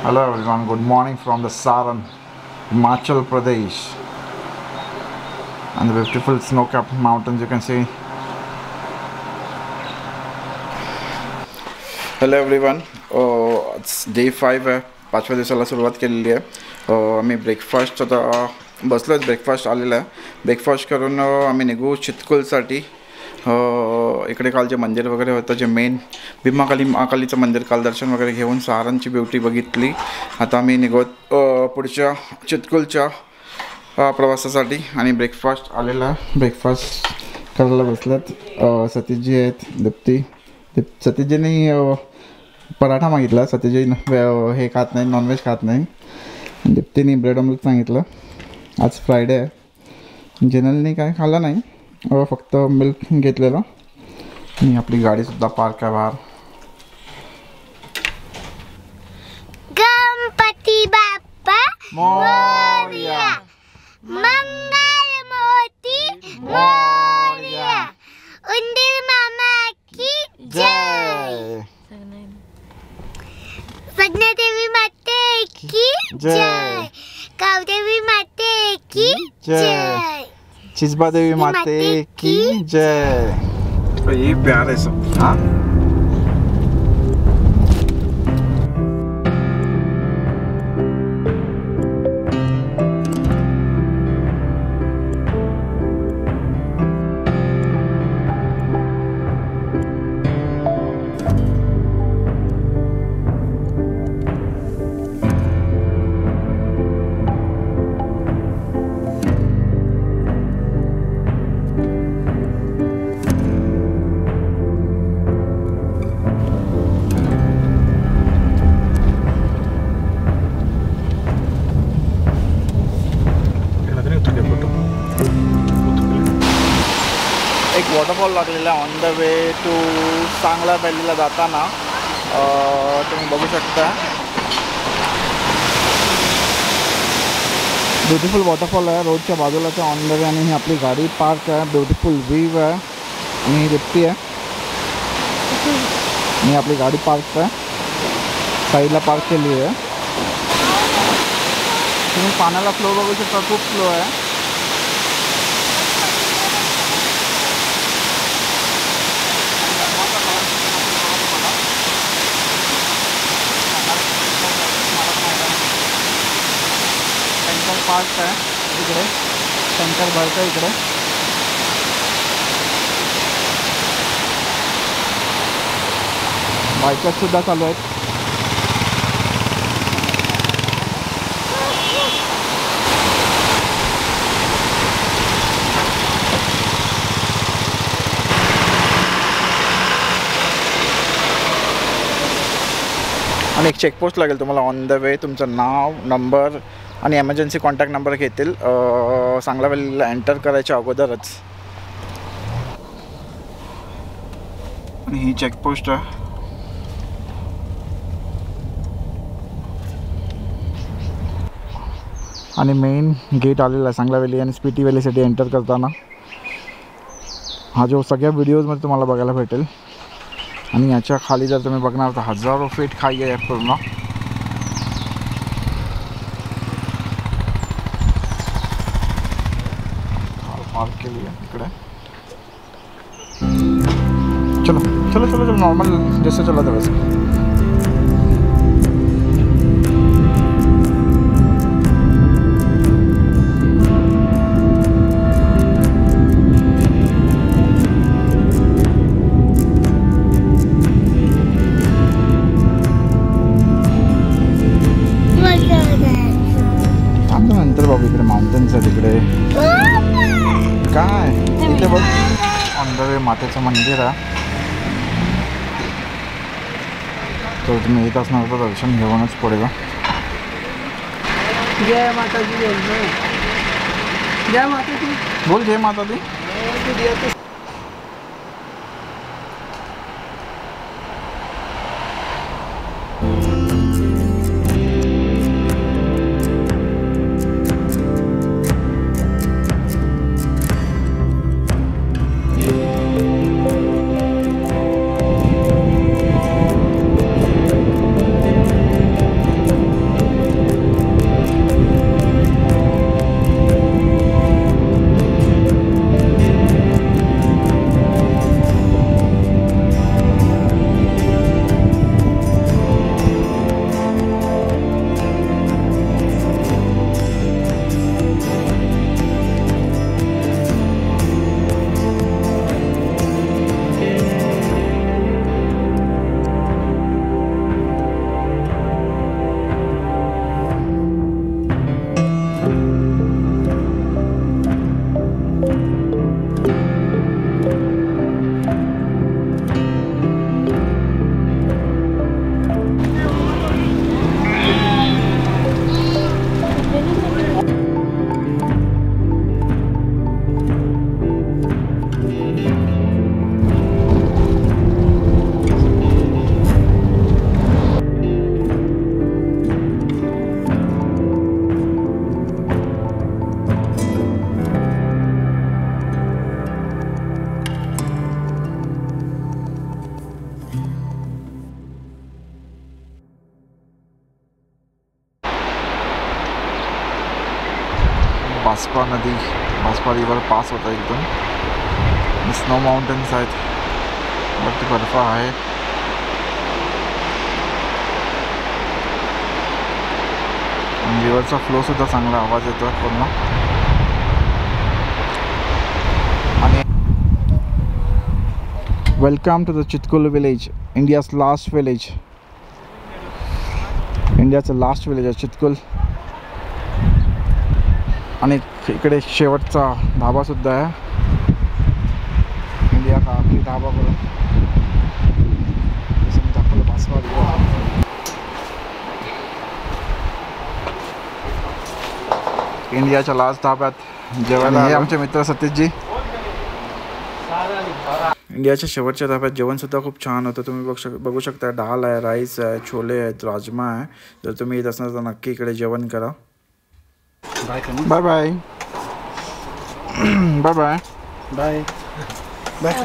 Hello everyone, good morning from the Saran, Himachal Pradesh, and the beautiful snow-capped mountains you can see. Hello everyone, it's day 5 आहे. 5व्या दिवसाला सुरुवात केलेली आहे. आम्ही ब्रेकफास्ट आता बसलो आहे. ब्रेकफास्ट आलेला आहे. ब्रेकफास्ट करून आम्ही निघू चितकुलसाठी. इकडे काल जे मंदिर वगैरे होतं, जे मेन भीमाकाली महाकालीचं मंदिर, काल दर्शन वगैरे घेऊन सारांची ब्युटी बघितली. आता आम्ही निघत पुढच्या चितकुलच्या प्रवासासाठी. आणि ब्रेकफास्ट आलेला आहे. ब्रेकफास्ट करायला बसल्यात. सतीशजी आहेत, दीप्ती. सतीशजींनी पराठा मागितला. सतीशजी हे खात नाही, नॉनव्हेज खात नाही. दीप्तीने ब्रेड ऑमलेट सांगितलं. आज फ्रायडे आहे. जनरलनी काय खाल्लं नाही, फक्त मिल्क घेतलेलं. आणि आपली गाडीसुद्धा पार्क आहे बाहेर. गणपती बाप्पा मोरया, मंगल मूर्ती मोरया, उंदीर मामा की जय, सगनादेवी माते की जय, कावदेवी माते की जय, चिजबा देवी माते की जय. तो ये प्यार है सब. हाँ, एक वॉटरफॉल लागलेला ऑन द वे टू सांगला व्हॅलीला जाताना. तुम्ही बघू शकता. ब्युटिफुल वॉटरफॉल आहे रोडच्या बाजूलाच ऑन द वे. आणि ही आपली गाडी पार्क आहे. ब्युटिफुल व्ह्यू आहे. आणि ही रिप्टी आहे. आणि आपली गाडी पार्क आहे, साईडला पार्क केली आहे. तुम्ही पाण्याला फ्लो बघू शकता, खूप फ्लो आहे. पार्क आहे इकडे, टँकर भरतं इकडे. बाईकर्स सुद्धा चालू आहेत. आणि एक चेकपोस्ट लागेल तुम्हाला ऑन द वे. तुमचं नाव, नंबर आणि एमर्जन्सी कॉन्टॅक्ट नंबर घेतील सांगला व्हॅलीला एंटर करायच्या अगोदरच. आणि ही चेकपोस्ट आहे. आणि मेन गेट आलेला आहे सांगला व्हॅली आणि स्पिटी व्हॅलीसाठी एंटर करताना. हा जो सगळ्या व्हिडिओजमध्ये तुम्हाला बघायला भेटेल. आणि याच्या खाली जर तुम्ही बघणार तर हजारो फीट खाली आहे पूर्ण. पार्क केली आहे इकडे. चलो चलो चलो चलो, नॉर्मल जैसे चला था वैसे. नंतर बाबू इकडे माउंटन्स आहे तिकडे. काय इथे बघ ऑन द वे मातेचं मंदिर आहे. तर तुम्ही येत असणार तर दर्शन घेऊनच पडेल. जय माता दी बोल. जय माता दी बोल. जय माता दी. बास्पा नदी, बास्पा रिवर पास होता एकदम. स्नो माउंटन्स आहेत, वरती बर्फ आहे. रिव्हरचा फ्लो सुद्धा चांगला आवाज येतो पूर्ण. आणि welcome to the Chitkul village, India's last village. इंडियाचं लास्ट विलेज आहे चितकुल. आणि इकडे शेवटचा धाबा सुद्धा आहे, इंडिया का आखरी धाबा करून दाखवलं बास्पा रिवर. इंडियाच्या लास्ट धाब्यात जेवायला हे आमचे मित्र सतीशजी. इंडियाच्या शेवटच्या धाब्यात जेवणसुद्धा खूप छान होतं. तुम्ही बघू शकता, डाळ आहे, राईस आहे, छोले आहेत, राजमा आहे. जर तुम्ही येत असणार तर नक्की इकडे जेवण करा. Bye bye bye bye bye bye.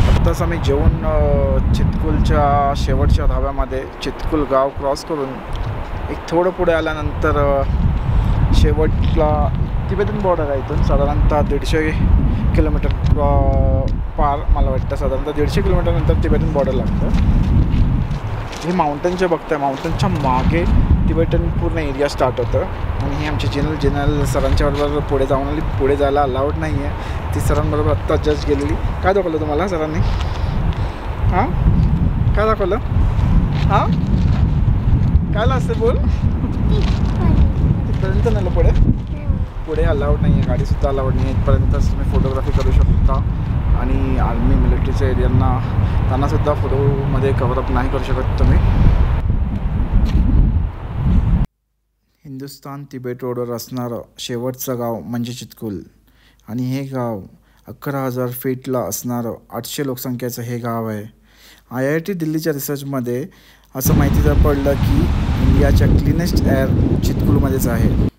आत्ताच आम्ही जेवून चितकुलच्या शेवटच्या धाब्यामध्ये चितकुल गाव क्रॉस करून एक थोडं पुढे आल्यानंतर शेवटला तिबेटन बॉर्डर आहे. इथून साधारणतः 150 किलोमीटर पार, मला वाटतं साधारणतः 150 किलोमीटर नंतर तिबेटन बॉर्डर लागतं. हे माउंटनचे बघताय, माउंटनच्या मागे तिबेटन पूर्ण एरिया स्टार्ट होतं. आणि ही आमची जिनल सरांच्या बरोबर पुढे जाऊन आली. पुढे जायला अलाउड नाही आहे. ती सरांबरोबर आत्ता जस्ट गेलेली. काय दाखवलं तुम्हाला सरांनी? हां काय दाखवलं? हां काय असते बोल? तिथपर्यंत नाही, पुढे अलाउड नाही आहे, गाडीसुद्धा अलाउड नाही आहे. इथपर्यंतच तुम्ही फोटोग्राफी करू शकता. आणि आर्मी मिलिटरीच्या एरियांना त्यांनासुद्धा फोटोमध्ये कव्हरअप नाही करू शकत तुम्ही. हिंदुस्थान तिबेट रोडवर असणारं शेवटचं गाव म्हणजे चितकुल. आणि हे गाव 11,000 फीटला असणारं 800 लोकसंख्येचं हे गाव आहे. IIT दिल्लीच्या रिसर्चमध्ये असं माहिती पडलं की इंडियाच्या क्लीनेस्ट एअर चितकुलमध्येच आहे.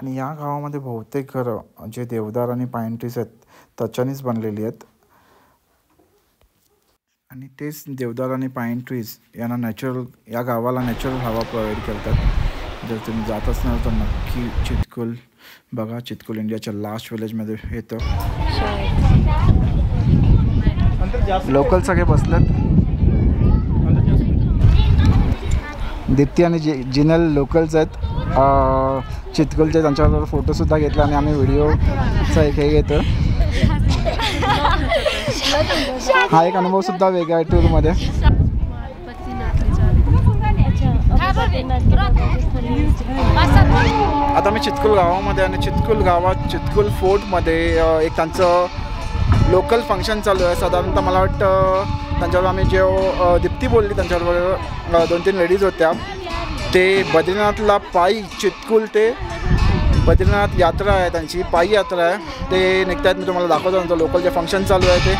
आणि या गावामध्ये बहुतेक घरं जे देवदार आणि पाईन ट्रीज आहेत त्याच्यानेच बनलेली आहेत. आणि तेच देवदार आणि पाईन ट्रीज या गावाला नॅचरल हवा प्रोव्हाइड करतात. जर तुम्ही जात असणार तर नक्की चितकुल बघा. चितकुल इंडियाच्या लास्ट विलेजमध्ये येतं. लोकल सगळे बसलेत. दीप्ती आणि जिनल लोकल्स आहेत चितकुलचे. त्यांच्याबरोबर फोटोसुद्धा घेतला आणि आम्ही व्हिडिओचा एक हे घेतो. हा एक अनुभवसुद्धा वेगळा आहे टूरमध्ये. आता मी चितकुल गावामध्ये आणि चितकुल गावात चितकुल फोर्टमध्ये एक त्यांचं लोकल फंक्शन चालू आहे. साधारणतः मला वाटतं त्यांच्यावर आम्ही जेव्हा दीप्ती बोलली त्यांच्याबरोबर 2-3 लेडीज होत्या. ते बद्रीनाथला पायी चितकुल ते बद्रीनाथ यात्रा आहे, त्यांची पायी यात्रा आहे. ते निघत आहेत. मी तुम्हाला दाखवतो त्यांचं लोकल जे फंक्शन चालू आहे ते.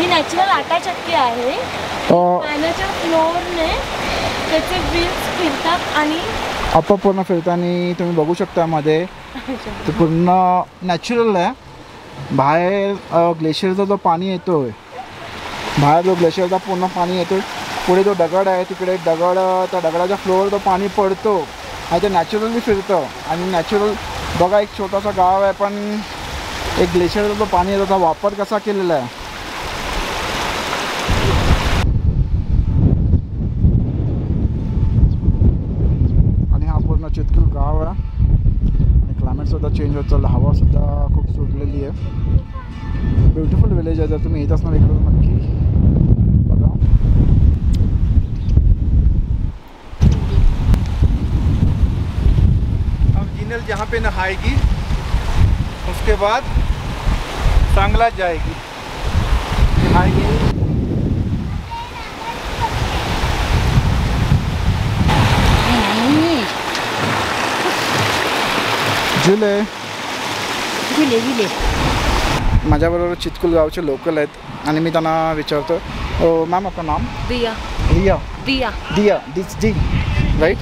नॅचरल आटा चक्की आहे. पाण्याच्या फ्लोअरने त्याचे व्हील्स फिरतात आणि आपोआप पूर्ण फिरताना तुम्ही बघू शकता. मध्ये ते पूर्ण नॅचरल आहे. बाहेर ग्लेशियरचा जो पाणी येतोय, बाहेर जो ग्लेशियरचा पूर्ण पाणी येतो, पुढे जो दगड आहे तिकडे दगड, त्या दगडाच्या फ्लोअर तो पाणी पडतो आणि ते नॅचरली फिरतं. आणि नॅचरल बघा, एक छोटासा गाव आहे पण एक ग्लेशियरचा जो पाणी आहे त्याचा वापर कसा केलेला आहे. चेंज होत चाललं. हवासुद्धा खूप सुटलेली आहे. ब्युटिफुल विलेज आहे. जर तुम्ही येत असणार इकडं नक्की बघा. अब जिनल जहाँ पे नहाएगी उसके बाद सांगला जाएगी, नहाएगी. झुले झुले झुले. माझ्याबरोबर चितकुल गावचे लोकल आहेत आणि मी त्यांना विचारतो, मॅम आपका नाम? दिया. दिया. दिया. दिया डी राइट.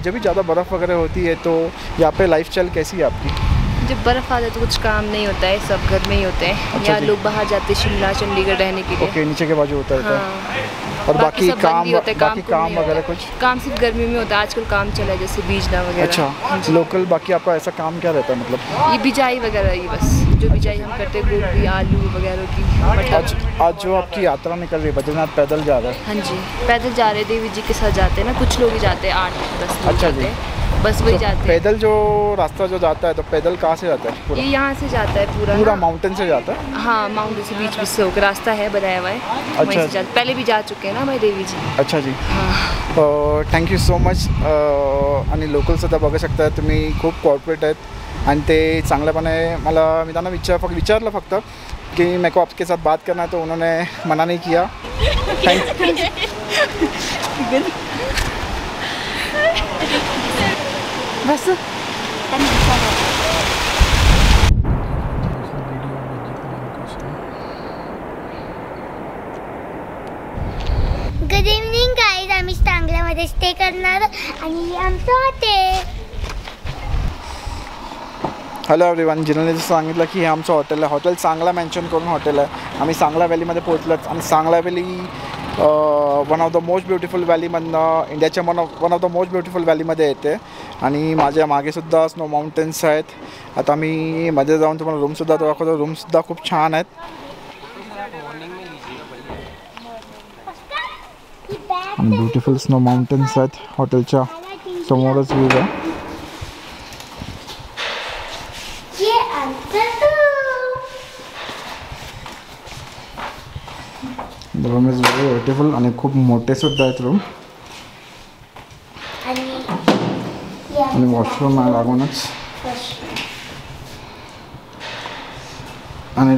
जब भी ज़्यादा बर्फ़ वगैरह होती है तो यहाँ पे लाइफस्टाइल कैसी है आपकी? जब बर्फ़ आ जाए तो कुछ काम नहीं होता है, सब घर में ही होते हैं. अच्छा यहाँ जी. लोग बाहर जाते हैं शिमला चंडीगढ़ रहने के लिए. ओके, नीचे के बाजू होता है. हाँ. और बाकी सब बंद काम ही होते हैं, बाकी कुम काम नहीं होता वगैरह है. कुछ? काम सिर्फ गर्मी में होता है. आजकल काम चला है जैसे बीजना वगैरह. अच्छा, लोकल बाकी आपका ऐसा काम क्या रहता है मतलब? ये बिजाई वगैरह, ये बस जो बिजाई हम करते हैं, गोभी आलू वगैरह की, आज मटर. आज जो आपकी यात्रा निकल रही है, बद्रीनाथ पैदल जा रहा है. हाँ जी, पैदल जा रहे देवी जी के साथ जाते हैं ना. कुछ लोग ही जाते हैं, 8-10 लोग अच्छा जाते जी. हैं, बस वही तो जाते हैं. पैदल जो रास्ता जो जाता है तो पैदल कहाँ से जाता है? पूरा ये यहाँ से जाता है पूरा पूरा ना? माउंटेन से जाता है? हाँ, माउंटेन से बीच से होकर रास्ता है बनाया हुआ है. वहीं से जाते. पहले भी जा चुके हैं ना हमारे देवी जी. अच्छा जी. Thank you so much. आणि लोकलसुद्धा बघू शकता तुम्ही, खूप कॉर्पोरेट आहेत आणि ते चांगल्यापणे मी त्यांना विचारलं फक्त कि मेरे को आपके साथ बात करना है, तो उन्होंने मना नहीं किया. बस गुड इव्हनिंग गाईज. आम्ही चांगल्यामध्ये स्टे करणार आणि आमचं हॉटेल. Hello everyone. जिनलने जसं सांगितलं की हे आमचं हॉटेल आहे. हॉटेल सांगला मेन्शन करून हॉटेल आहे. आम्ही सांगला व्हॅलीमध्ये पोहोचलोच आणि Sangla valley one of the most beautiful व्हॅलीमधनं, इंडियाच्या one of the most beautiful व्हॅलीमध्ये येते. आणि माझ्या मागेसुद्धा स्नो माउंटेन्स आहेत. आता मी मध्ये जाऊन तुम्हाला रूमसुद्धा दाखवतो. रूमसुद्धा खूप छान आहेत. आणि ब्युटिफुल स्नो माउंटेन्स आहेत. हॉटेलच्या समोरच व्ह्यू आहे. ये आमचं रूम इज व्हेरी ब्युटिफुल आणि खूप मोठेसुद्धा आहेत रूम. आणि वॉशरूम आहे लागूनच. आणि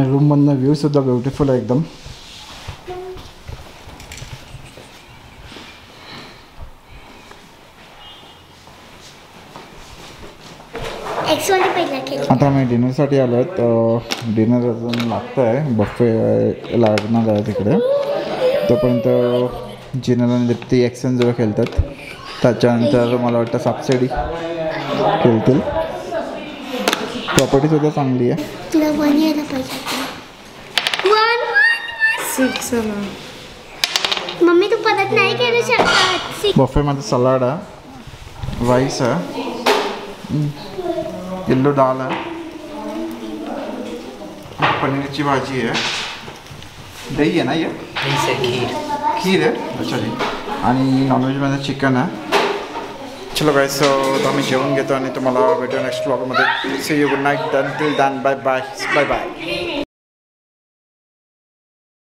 रूममधनं व्ह्यूसुद्धा ब्युटिफुल आहे एकदम. आता आम्ही डिनरसाठी आलो आहेत. डिनर अजून लागतं आहे. बफे लागणार आहे तिकडे. तोपर्यंत जिनल आणि दीप्ती ॲक्शन जो खेळतात. त्याच्यानंतर मला वाटतं सापसेडी खेळतील. प्रॉपर्टीसुद्धा चांगली आहे. तुला वन यायला पाहिजे. मम्मी तू परत नाही करू शकत. बफेमध्ये सलाड आहे, राईस आहे, येल्लो डाल आहे, पनीरची भाजी आहे, दही आहे ना, ये खीर आहे. अच्छा जी. आणि नॉनव्हेजमध्ये चिकन आहे. चलो गाईस, तर आम्ही जेवण घेतो आणि तुम्हाला भेटू नेक्स्ट व्लॉगमध्ये. See you. Good night. Till then bye bye. Bye bye.